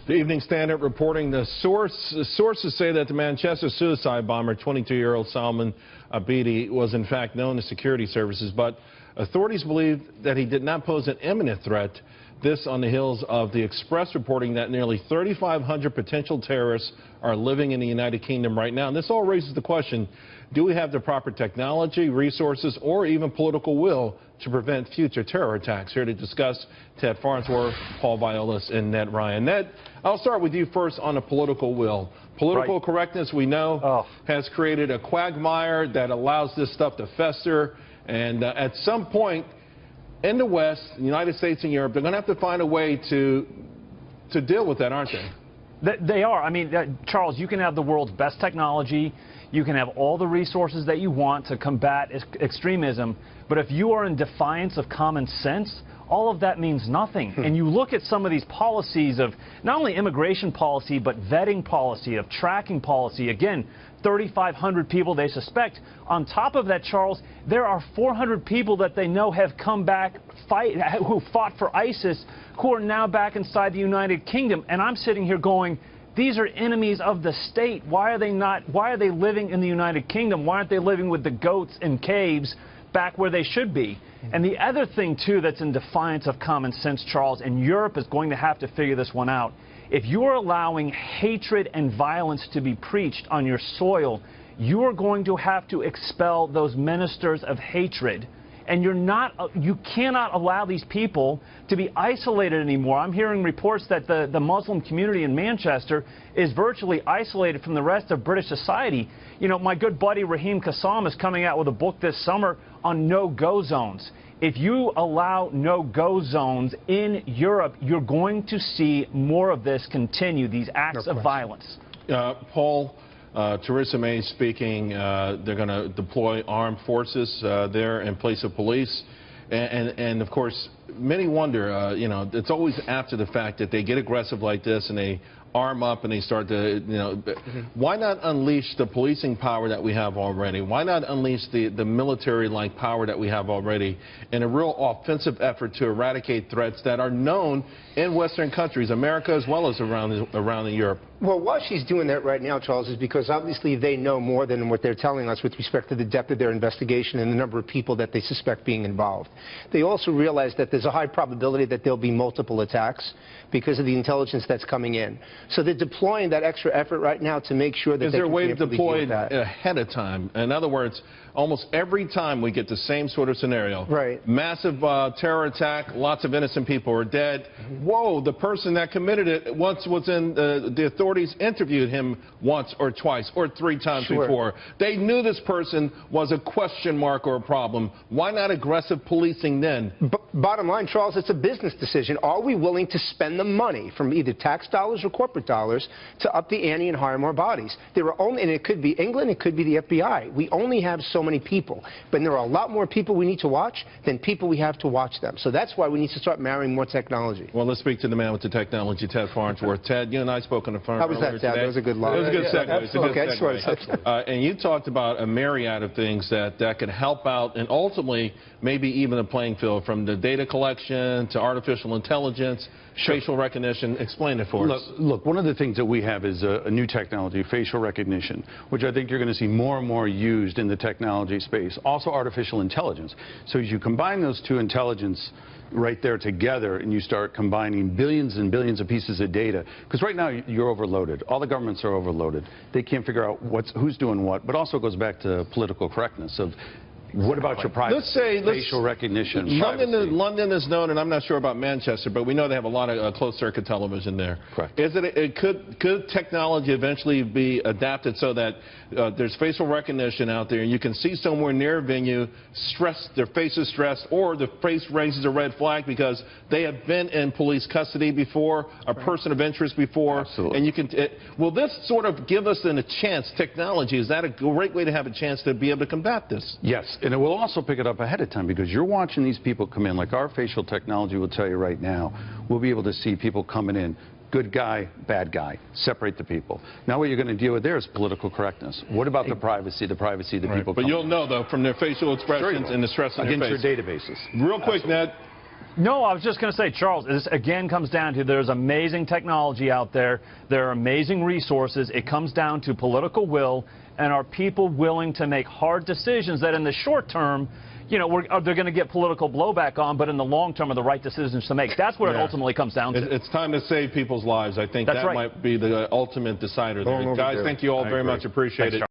The Evening Standard reporting the sources say that the Manchester suicide bomber, 22-year-old Salman Abedi, was in fact known to security services, but authorities believe that he did not pose an imminent threat. This on the heels of the Express reporting that nearly 3,500 potential terrorists are living in the United Kingdom right now. And this all raises the question, do we have the proper technology, resources, or even political will to prevent future terror attacks? Here to discuss, Ted Farnsworth, Paul Viollis, and Ned Ryan. Ned, I'll start with you first on the political will. Political correctness, we know, has created a quagmire that allows this stuff to fester. And at some point in the West, the United States and Europe, they're going to have to find a way to deal with that, aren't they? They are. I mean, Charles, you can have the world's best technology. You can have all the resources that you want to combat extremism. But if you are in defiance of common sense, all of that means nothing. And you look at some of these policies of not only immigration policy, but vetting policy, of tracking policy. Again, 3,500 people they suspect. On top of that, Charles, there are 400 people that they know have come back, who fought for ISIS, who are now back inside the United Kingdom. And I'm sitting here going, these are enemies of the state. Why are they living in the United Kingdom? Why aren't they living with the goats in caves back where they should be? And the other thing, too, that's in defiance of common sense, Charles, and Europe is going to have to figure this one out. If you are allowing hatred and violence to be preached on your soil, you are going to have to expel those ministers of hatred. And you cannot allow these people to be isolated anymore. I'm hearing reports that the Muslim community in Manchester is virtually isolated from the rest of British society. You know, my good buddy Raheem Kassam is coming out with a book this summer on no-go zones. If you allow no-go zones in Europe, you're going to see more of this continue, these acts of violence. Paul, Theresa May speaking, they're going to deploy armed forces there in place of police. And of course, many wonder, you know, it's always after the fact that they get aggressive like this and they arm up and they start to, you know, why not unleash the policing power that we have already? Why not unleash the military-like power that we have already in a real offensive effort to eradicate threats that are known in Western countries, America as well as around Europe? Well, why she's doing that right now, Charles, is because obviously they know more than what they're telling us with respect to the depth of their investigation and the number of people that they suspect being involved. They also realize that there's a high probability that there'll be multiple attacks because of the intelligence that's coming in. So they're deploying that extra effort right now to make sure that is there a way to deploy it ahead of time? In other words, almost every time we get the same sort of scenario. Right. Massive terror attack, lots of innocent people are dead. Whoa, the person that committed it once was in, the authorities interviewed him once or twice or 3 times before. They knew this person was a question mark or a problem. Why not aggressive policing then? Bottom line, Charles, it's a business decision. Are we willing to spend the money from either tax dollars or corporate dollars to up the ante and hire more bodies? There are only, and it could be England, it could be the FBI. We only have so many people, but there are a lot more people we need to watch than people we have to watch them. So that's why we need to start marrying more technology. Well, let's speak to the man with the technology, Ted Farnsworth. Ted, you and I spoke on the phone. How was that, Ted? That was a good line. It was a good segue. It's a good segue. Okay, and you talked about a myriad of things that could help out and ultimately maybe even a playing field, from the data collection to artificial intelligence, facial recognition. Explain it for us. Look, one of the things that we have is a new technology, facial recognition, which I think you're going to see more and more used in the technology space. Also artificial intelligence. So as you combine those two intelligence right there together and you start combining billions and billions of pieces of data, because right now you're overloaded. All the governments are overloaded. They can't figure out who's doing what, but also it goes back to political correctness of what about your privacy? Facial recognition. London is known, and I'm not sure about Manchester, but we know they have a lot of closed-circuit television there. Correct. Could technology eventually be adapted so that there's facial recognition out there, and you can see somewhere near a venue, their face is stressed, or the face raises a red flag because they have been in police custody before, a person of interest before. Absolutely. And you can. Will this sort of give us a chance? Technology, is that a great way to have a chance to be able to combat this? Yes. And it will also pick it up ahead of time because you're watching these people come in. Like our facial technology will tell you right now, we'll be able to see people coming in. Good guy, bad guy. Separate the people. Now what you're going to deal with there is political correctness. What about the privacy of the people? But you'll know, though, from their facial expressions and the stress on their face. Against your databases. Real quick, Ned. No, I was just going to say, Charles, this again comes down to there's amazing technology out there. There are amazing resources. It comes down to political will, and are people willing to make hard decisions that in the short term, you know, they're going to get political blowback on, but in the long term are the right decisions to make. That's what it ultimately comes down to. It's time to save people's lives. I think that might be the ultimate decider there. Guys, thank you all very much. Appreciate it.